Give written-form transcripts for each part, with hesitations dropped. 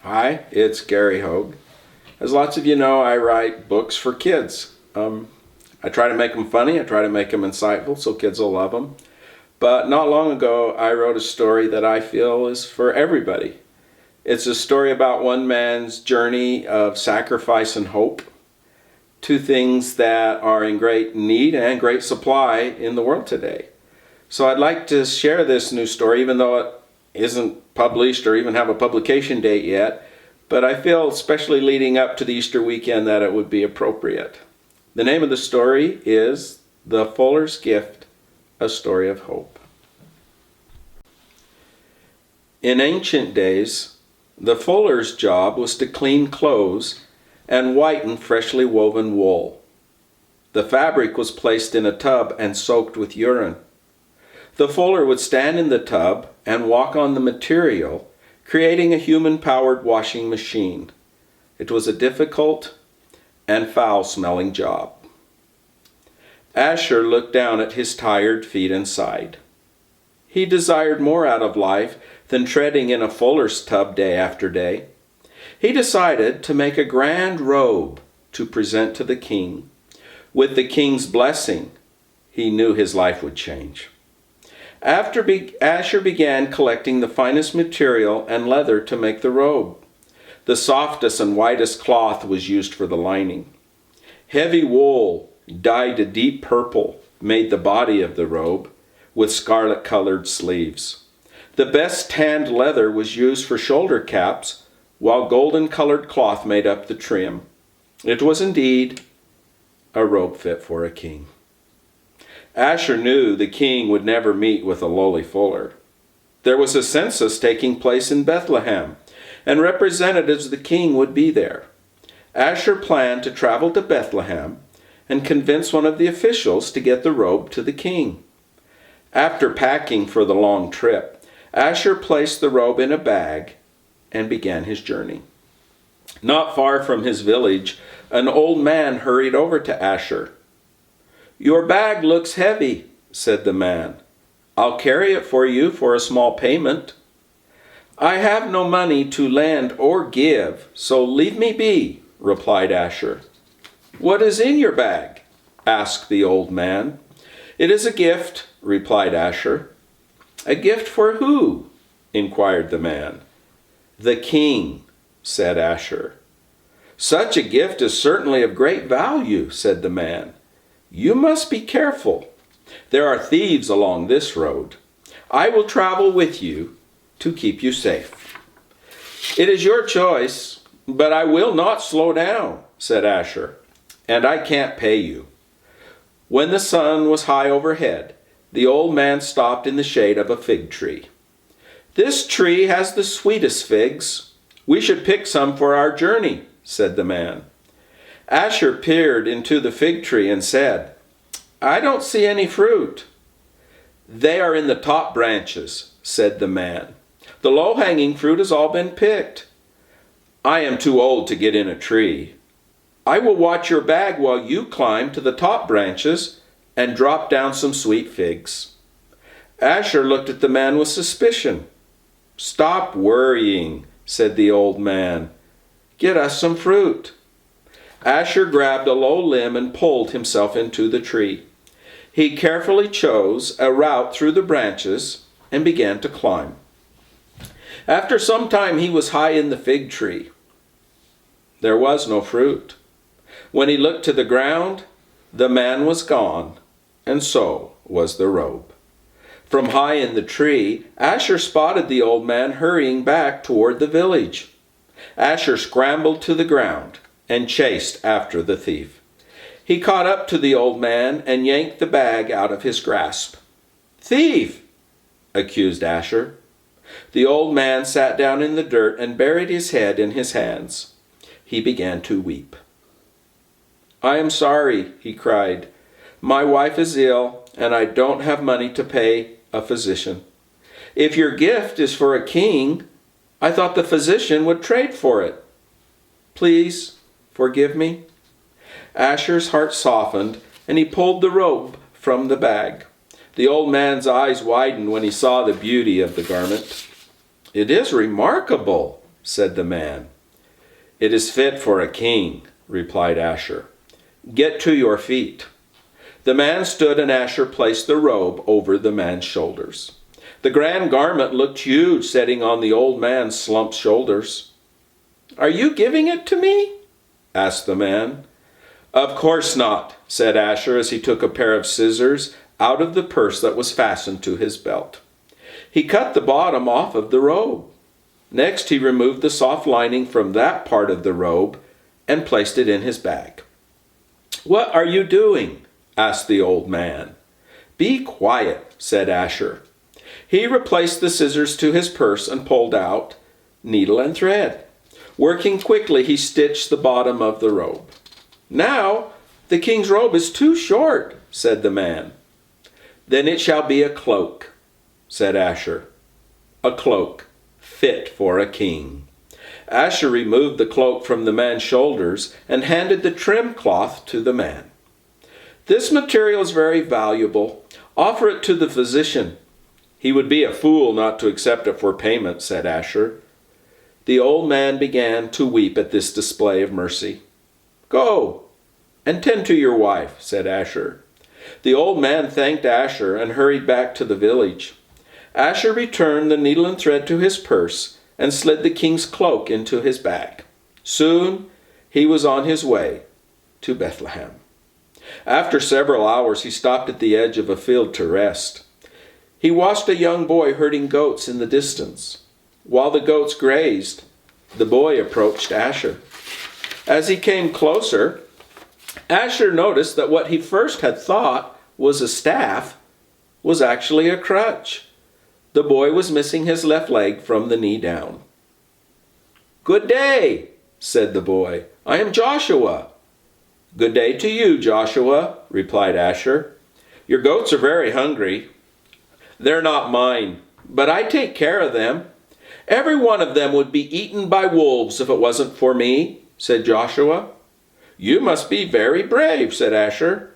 Hi, it's Gary Hogg. As lots of you know, I write books for kids. I try to make them funny, I try to make them insightful so kids will love them. But not long ago, I wrote a story that I feel is for everybody. It's a story about one man's journey of sacrifice and hope, two things that are in great need and great supply in the world today. So I'd like to share this new story, even though it isn't published or even have a publication date yet, but I feel, especially leading up to the Easter weekend, that it would be appropriate. The name of the story is The Fuller's Gift, a Story of Hope. In ancient days, the fuller's job was to clean clothes and whiten freshly woven wool. The fabric was placed in a tub and soaked with urine. The fuller would stand in the tub and walk on the material, creating a human-powered washing machine. It was a difficult and foul-smelling job. Asher looked down at his tired feet and sighed. He desired more out of life than treading in a fuller's tub day after day. He decided to make a grand robe to present to the king. With the king's blessing, he knew his life would change. Asher began collecting the finest material and leather to make the robe. The softest and whitest cloth was used for the lining. Heavy wool, dyed a deep purple, made the body of the robe, with scarlet-colored sleeves. The best tanned leather was used for shoulder caps, while golden-colored cloth made up the trim. It was indeed a robe fit for a king. Asher knew the king would never meet with a lowly fuller. There was a census taking place in Bethlehem, and representatives of the king would be there. Asher planned to travel to Bethlehem and convince one of the officials to get the robe to the king. After packing for the long trip, Asher placed the robe in a bag and began his journey. Not far from his village, an old man hurried over to Asher. "Your bag looks heavy," said the man. "I'll carry it for you for a small payment." "I have no money to lend or give, so leave me be," replied Asher. "What is in your bag?" asked the old man. "It is a gift," replied Asher. "A gift for who?" inquired the man. "The king," said Asher. "Such a gift is certainly of great value," said the man. "You must be careful. There are thieves along this road. I will travel with you to keep you safe." "It is your choice, but I will not slow down," said Asher, "and I can't pay you." When the sun was high overhead, the old man stopped in the shade of a fig tree. "This tree has the sweetest figs. We should pick some for our journey," said the man. Asher peered into the fig tree and said, "I don't see any fruit." "They are in the top branches," said the man. "The low-hanging fruit has all been picked." "I am too old to get in a tree. I will watch your bag while you climb to the top branches and drop down some sweet figs." Asher looked at the man with suspicion. "Stop worrying," said the old man. "Get us some fruit." Asher grabbed a low limb and pulled himself into the tree. He carefully chose a route through the branches and began to climb. After some time he was high in the fig tree. There was no fruit. When he looked to the ground, the man was gone, and so was the robe. From high in the tree, Asher spotted the old man hurrying back toward the village. Asher scrambled to the ground and chased after the thief. He caught up to the old man and yanked the bag out of his grasp. "Thief!" accused Asher. The old man sat down in the dirt and buried his head in his hands. He began to weep. "I am sorry," he cried. "My wife is ill, and I don't have money to pay a physician. If your gift is for a king, I thought the physician would trade for it. Please forgive me." Asher's heart softened, and he pulled the robe from the bag. The old man's eyes widened when he saw the beauty of the garment. "It is remarkable," said the man. "It is fit for a king," replied Asher. "Get to your feet." The man stood, and Asher placed the robe over the man's shoulders. The grand garment looked huge sitting on the old man's slumped shoulders. "Are you giving it to me?" asked the man. "Of course not," said Asher as he took a pair of scissors out of the purse that was fastened to his belt. He cut the bottom off of the robe. Next he removed the soft lining from that part of the robe and placed it in his bag. "What are you doing?" asked the old man. "Be quiet," said Asher. He replaced the scissors to his purse and pulled out needle and thread. Working quickly, he stitched the bottom of the robe. "Now the king's robe is too short," said the man. "Then it shall be a cloak," said Asher. "A cloak fit for a king." Asher removed the cloak from the man's shoulders and handed the trim cloth to the man. "This material is very valuable. Offer it to the physician." "He would be a fool not to accept it for payment," said Asher. The old man began to weep at this display of mercy. "Go and tend to your wife," said Asher. The old man thanked Asher and hurried back to the village. Asher returned the needle and thread to his purse and slid the king's cloak into his bag. Soon he was on his way to Bethlehem. After several hours, he stopped at the edge of a field to rest. He watched a young boy herding goats in the distance. While the goats grazed, the boy approached Asher. As he came closer, Asher noticed that what he first had thought was a staff was actually a crutch. The boy was missing his left leg from the knee down. "Good day," said the boy. "I am Joshua." "Good day to you, Joshua," replied Asher. "Your goats are very hungry." "They're not mine, but I take care of them. Every one of them would be eaten by wolves if it wasn't for me," said Joshua. "You must be very brave," said Asher.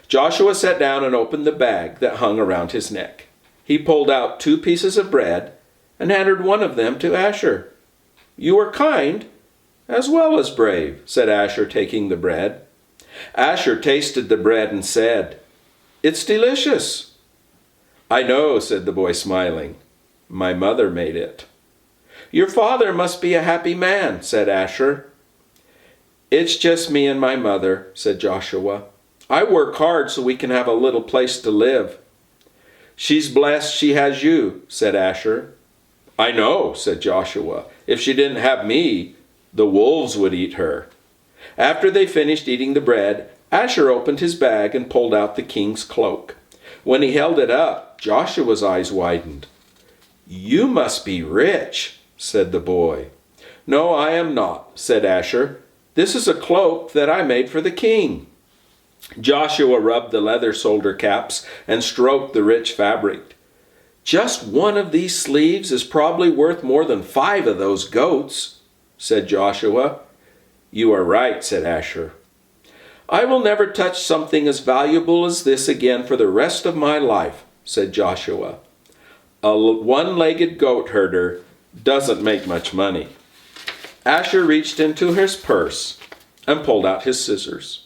Joshua sat down and opened the bag that hung around his neck. He pulled out 2 pieces of bread and handed one of them to Asher. "You are kind as well as brave," said Asher, taking the bread. Asher tasted the bread and said, "It's delicious." "I know," said the boy, smiling. "My mother made it." "Your father must be a happy man," said Asher. "It's just me and my mother," said Joshua. "I work hard so we can have a little place to live." "She's blessed she has you," said Asher. "I know," said Joshua. "If she didn't have me, the wolves would eat her." After they finished eating the bread, Asher opened his bag and pulled out the king's cloak. When he held it up, Joshua's eyes widened. "You must be rich," said the boy. "No, I am not," said Asher. "This is a cloak that I made for the king." Joshua rubbed the leather shoulder caps and stroked the rich fabric. "Just one of these sleeves is probably worth more than 5 of those goats," said Joshua. "You are right," said Asher. "I will never touch something as valuable as this again for the rest of my life," said Joshua. "A one-legged goat herder doesn't make much money." Asher reached into his purse and pulled out his scissors.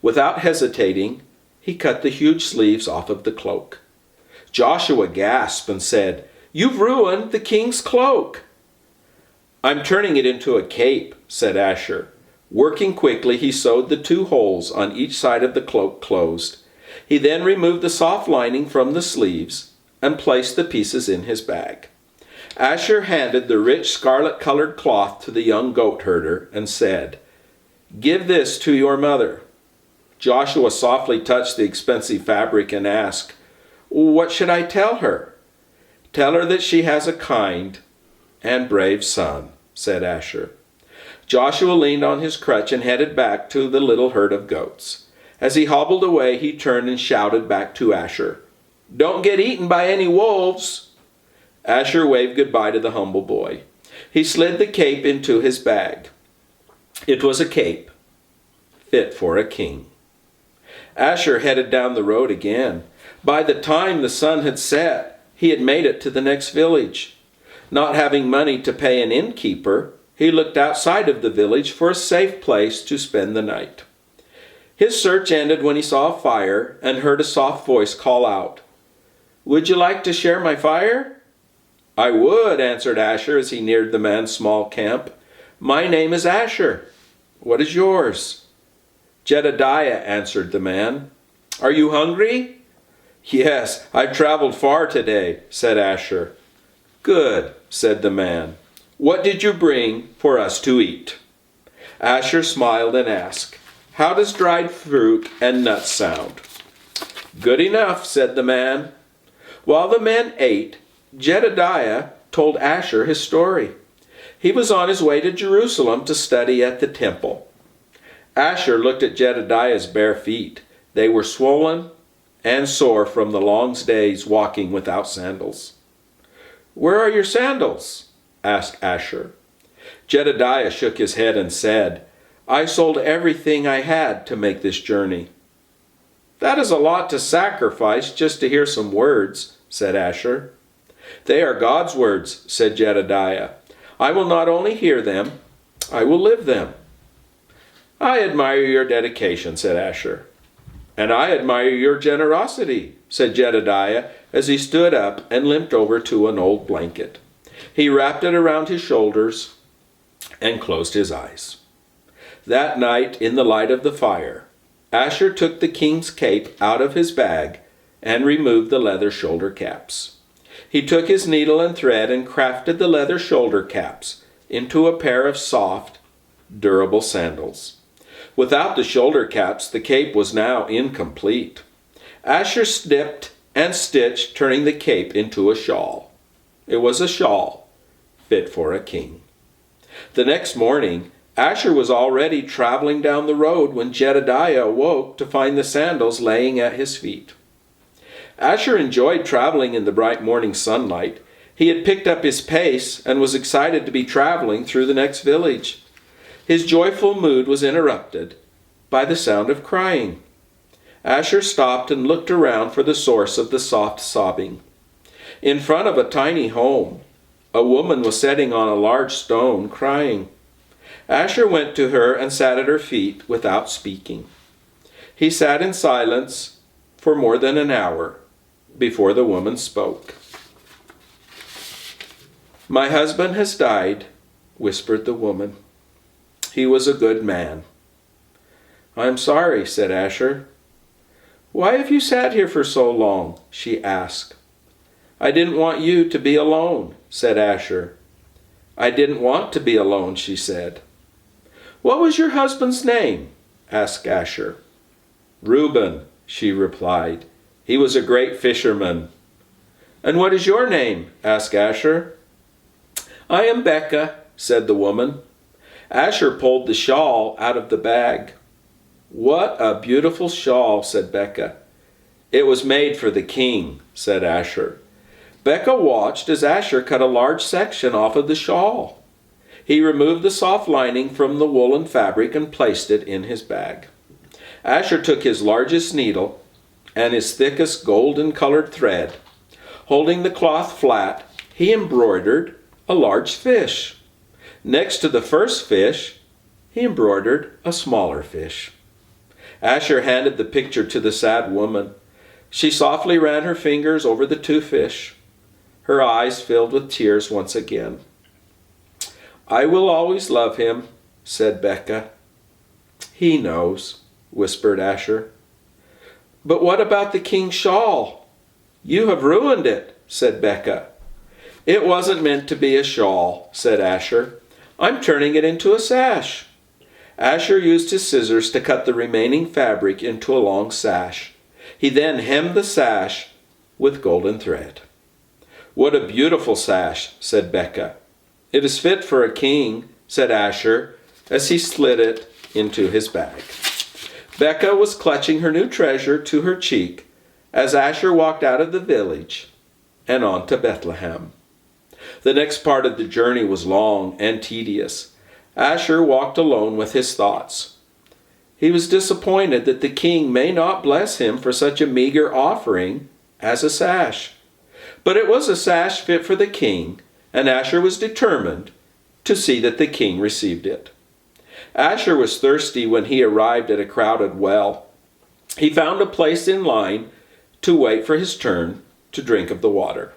Without hesitating, he cut the huge sleeves off of the cloak. Joshua gasped and said, "You've ruined the king's cloak." "I'm turning it into a cape," said Asher. Working quickly, he sewed the 2 holes on each side of the cloak closed. He then removed the soft lining from the sleeves and placed the pieces in his bag. Asher handed the rich scarlet-colored cloth to the young goat herder and said, "Give this to your mother." Joshua softly touched the expensive fabric and asked, "What should I tell her?" "Tell her that she has a kind and brave son," said Asher. Joshua leaned on his crutch and headed back to the little herd of goats. As he hobbled away, he turned and shouted back to Asher, "Don't get eaten by any wolves." Asher waved goodbye to the humble boy. He slid the cape into his bag. It was a cape fit for a king. Asher headed down the road again. By the time the sun had set, he had made it to the next village. Not having money to pay an innkeeper, He looked outside of the village for a safe place to spend the night. His search ended when he saw a fire and heard a soft voice call out, "Would you like to share my fire?" "I would," answered Asher as he neared the man's small camp. "My name is Asher. What is yours?" "Jedediah," answered the man. "Are you hungry?" "Yes, I've traveled far today," said Asher. "Good," said the man. "What did you bring for us to eat?" Asher smiled and asked, "How does dried fruit and nuts sound?" "Good enough," said the man. While the men ate, Jedediah told Asher his story. He was on his way to Jerusalem to study at the temple. Asher looked at Jedediah's bare feet. They were swollen and sore from the long days walking without sandals. "Where are your sandals?" asked Asher. Jedediah shook his head and said, "I sold everything I had to make this journey." "That is a lot to sacrifice just to hear some words," said Asher. "They are God's words," said Jedediah. "I will not only hear them, I will live them." "I admire your dedication," said Asher. "And I admire your generosity," said Jedediah as he stood up and limped over to an old blanket. He wrapped it around his shoulders and closed his eyes. That night, in the light of the fire, Asher took the king's cape out of his bag and removed the leather shoulder caps. He took his needle and thread and crafted the leather shoulder caps into a pair of soft, durable sandals. Without the shoulder caps, the cape was now incomplete. Asher snipped and stitched, turning the cape into a shawl. It was a shawl fit for a king. The next morning, Asher was already traveling down the road when Jedediah awoke to find the sandals laying at his feet. Asher enjoyed traveling in the bright morning sunlight. He had picked up his pace and was excited to be traveling through the next village. His joyful mood was interrupted by the sound of crying. Asher stopped and looked around for the source of the soft sobbing. In front of a tiny home, a woman was sitting on a large stone crying. Asher went to her and sat at her feet without speaking. He sat in silence for more than an hour before the woman spoke. "My husband has died," whispered the woman. "He was a good man." "I'm sorry," said Asher. "Why have you sat here for so long?" she asked. "I didn't want you to be alone," said Asher. "I didn't want to be alone," she said. "What was your husband's name?" asked Asher. "Reuben," she replied. "He was a great fisherman." "And what is your name?" asked Asher. "I am Becca," said the woman. Asher pulled the shawl out of the bag. "What a beautiful shawl," said Becca. "It was made for the king," said Asher. Becca watched as Asher cut a large section off of the shawl. He removed the soft lining from the woolen fabric and placed it in his bag. Asher took his largest needle and his thickest golden-colored thread. Holding the cloth flat, he embroidered a large fish. Next to the first fish, he embroidered a smaller fish. Asher handed the picture to the sad woman. She softly ran her fingers over the two fish. Her eyes filled with tears once again. "I will always love him," said Becca. "He knows," whispered Asher. "But what about the king's shawl?" "You have ruined it," said Becca. "It wasn't meant to be a shawl," said Asher. "I'm turning it into a sash." Asher used his scissors to cut the remaining fabric into a long sash. He then hemmed the sash with golden thread. "What a beautiful sash," said Becca. "It is fit for a king," said Asher as he slid it into his bag. Becca was clutching her new treasure to her cheek as Asher walked out of the village and on to Bethlehem. The next part of the journey was long and tedious. Asher walked alone with his thoughts. He was disappointed that the king may not bless him for such a meager offering as a sash. But it was a sash fit for the king, and Asher was determined to see that the king received it. Asher was thirsty when he arrived at a crowded well. He found a place in line to wait for his turn to drink of the water.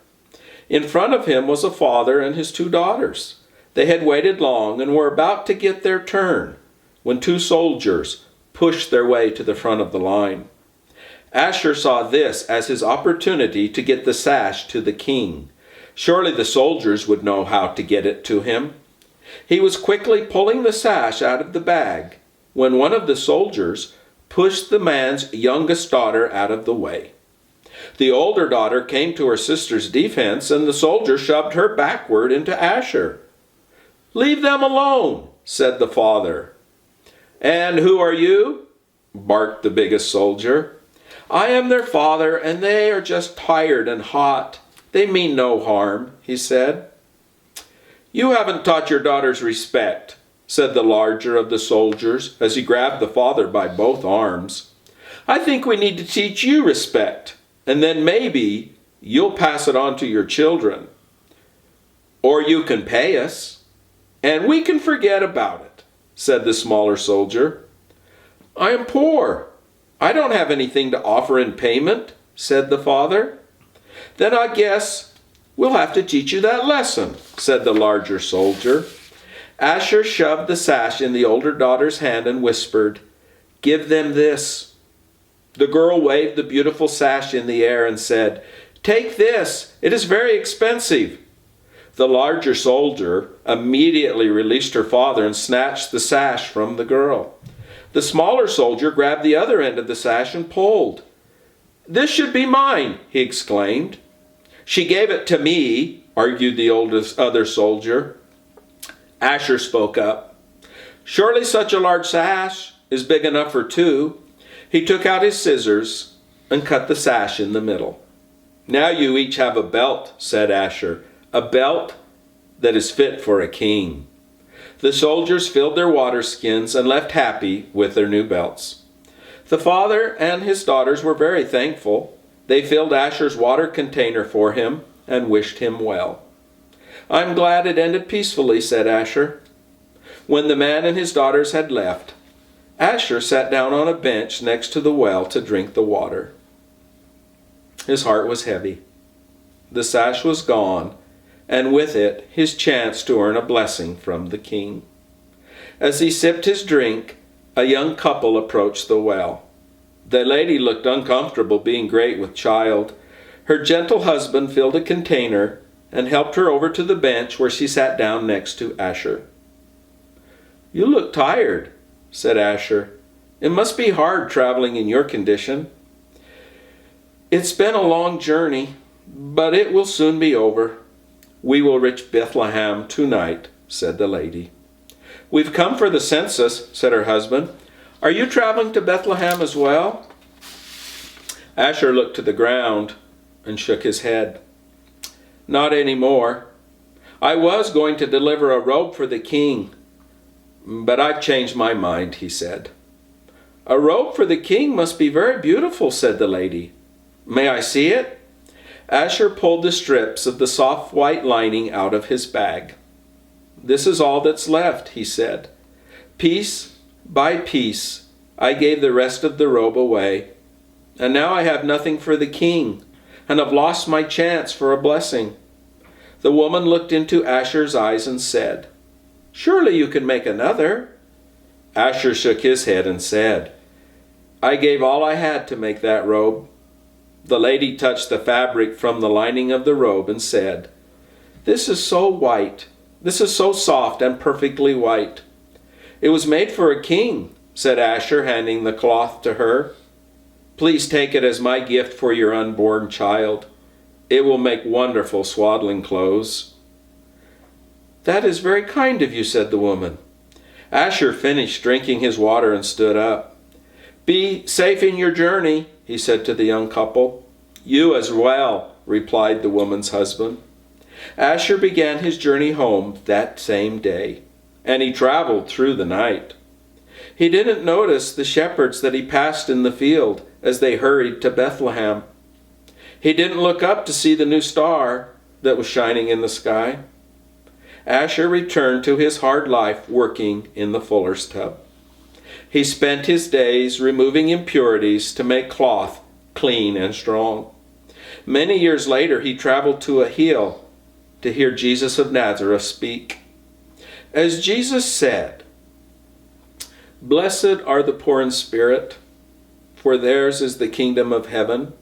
In front of him was a father and his 2 daughters. They had waited long and were about to get their turn when 2 soldiers pushed their way to the front of the line. Asher saw this as his opportunity to get the sash to the king. Surely the soldiers would know how to get it to him. He was quickly pulling the sash out of the bag when one of the soldiers pushed the man's youngest daughter out of the way. The older daughter came to her sister's defense, and the soldier shoved her backward into Asher. "Leave them alone," said the father. "And who are you?" barked the biggest soldier. "I am their father, and they are just tired and hot. They mean no harm," he said. "You haven't taught your daughters respect," said the larger of the soldiers as he grabbed the father by both arms. "I think we need to teach you respect, and then maybe you'll pass it on to your children. Or you can pay us, and we can forget about it," said the smaller soldier. "I am poor. I don't have anything to offer in payment," said the father. "Then I guess we'll have to teach you that lesson," said the larger soldier. Asher shoved the sash in the older daughter's hand and whispered, "Give them this." The girl waved the beautiful sash in the air and said, "Take this. It is very expensive." The larger soldier immediately released her father and snatched the sash from the girl. The smaller soldier grabbed the other end of the sash and pulled. "This should be mine," he exclaimed. "She gave it to me," argued the other soldier. Asher spoke up. "Surely such a large sash is big enough for 2. He took out his scissors and cut the sash in the middle. "Now you each have a belt," said Asher, "a belt that is fit for a king." The soldiers filled their water skins and left happy with their new belts. The father and his daughters were very thankful. They filled Asher's water container for him and wished him well. "I'm glad it ended peacefully," said Asher. When the man and his daughters had left, Asher sat down on a bench next to the well to drink the water. His heart was heavy. The sash was gone, and with it his chance to earn a blessing from the king. As he sipped his drink, a young couple approached the well. The lady looked uncomfortable, being great with child. Her gentle husband filled a container and helped her over to the bench where she sat down next to Asher. "You look tired," said Asher. "It must be hard traveling in your condition." "It's been a long journey, but it will soon be over. We will reach Bethlehem tonight," said the lady. "We've come for the census," said her husband. "Are you traveling to Bethlehem as well?" Asher looked to the ground and shook his head. "Not anymore. I was going to deliver a robe for the king, but I've changed my mind," he said. "A robe for the king must be very beautiful," said the lady. "May I see it?" Asher pulled the strips of the soft white lining out of his bag. "This is all that's left," he said. "Piece by piece, I gave the rest of the robe away, and now I have nothing for the king, and have lost my chance for a blessing." The woman looked into Asher's eyes and said, "Surely you can make another." Asher shook his head and said, "I gave all I had to make that robe." The lady touched the fabric from the lining of the robe and said, "This is so white. This is so soft and perfectly white." "It was made for a king," said Asher, handing the cloth to her. "Please take it as my gift for your unborn child. It will make wonderful swaddling clothes." "That is very kind of you," said the woman. Asher finished drinking his water and stood up. "Be safe in your journey," he said to the young couple. "You as well," replied the woman's husband. Asher began his journey home that same day, and he traveled through the night. He didn't notice the shepherds that he passed in the field as they hurried to Bethlehem. He didn't look up to see the new star that was shining in the sky. Asher returned to his hard life working in the fuller's tub. He spent his days removing impurities to make cloth clean and strong. Many years later, he traveled to a hill to hear Jesus of Nazareth speak. As Jesus said, "Blessed are the poor in spirit, for theirs is the kingdom of heaven,"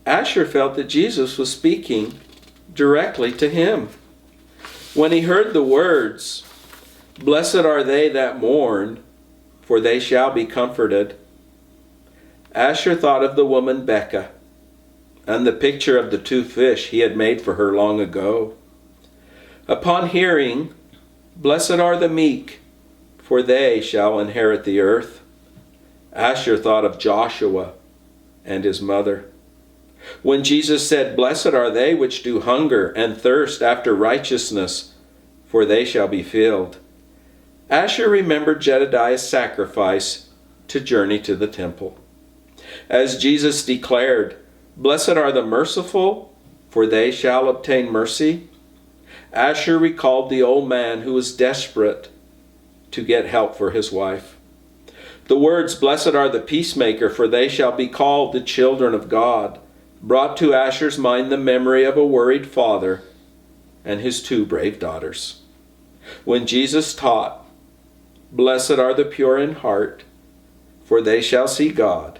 Asher felt that Jesus was speaking directly to him. When he heard the words, "Blessed are they that mourn, for they shall be comforted," Asher thought of the woman Becca and the picture of the 2 fish he had made for her long ago. Upon hearing, "Blessed are the meek, for they shall inherit the earth," Asher thought of Joshua and his mother. When Jesus said, "Blessed are they which do hunger and thirst after righteousness, for they shall be filled," Asher remembered Jedediah's sacrifice to journey to the temple. As Jesus declared, "Blessed are the merciful, for they shall obtain mercy," Asher recalled the old man who was desperate to get help for his wife. The words, "Blessed are the peacemaker, for they shall be called the children of God," brought to Asher's mind the memory of a worried father and his 2 brave daughters. When Jesus taught, "Blessed are the pure in heart, for they shall see God,"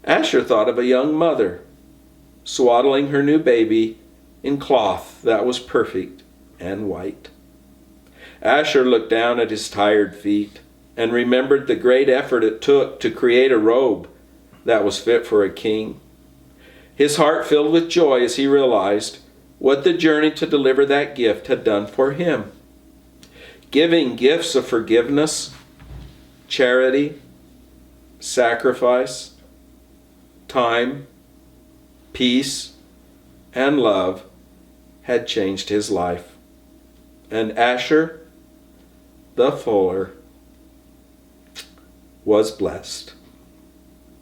Asher thought of a young mother swaddling her new baby in cloth that was perfect and white. Asher looked down at his tired feet and remembered the great effort it took to create a robe that was fit for a king. His heart filled with joy as he realized what the journey to deliver that gift had done for him. Giving gifts of forgiveness, charity, sacrifice, time, peace, and love had changed his life. And Asher, the fuller, was blessed.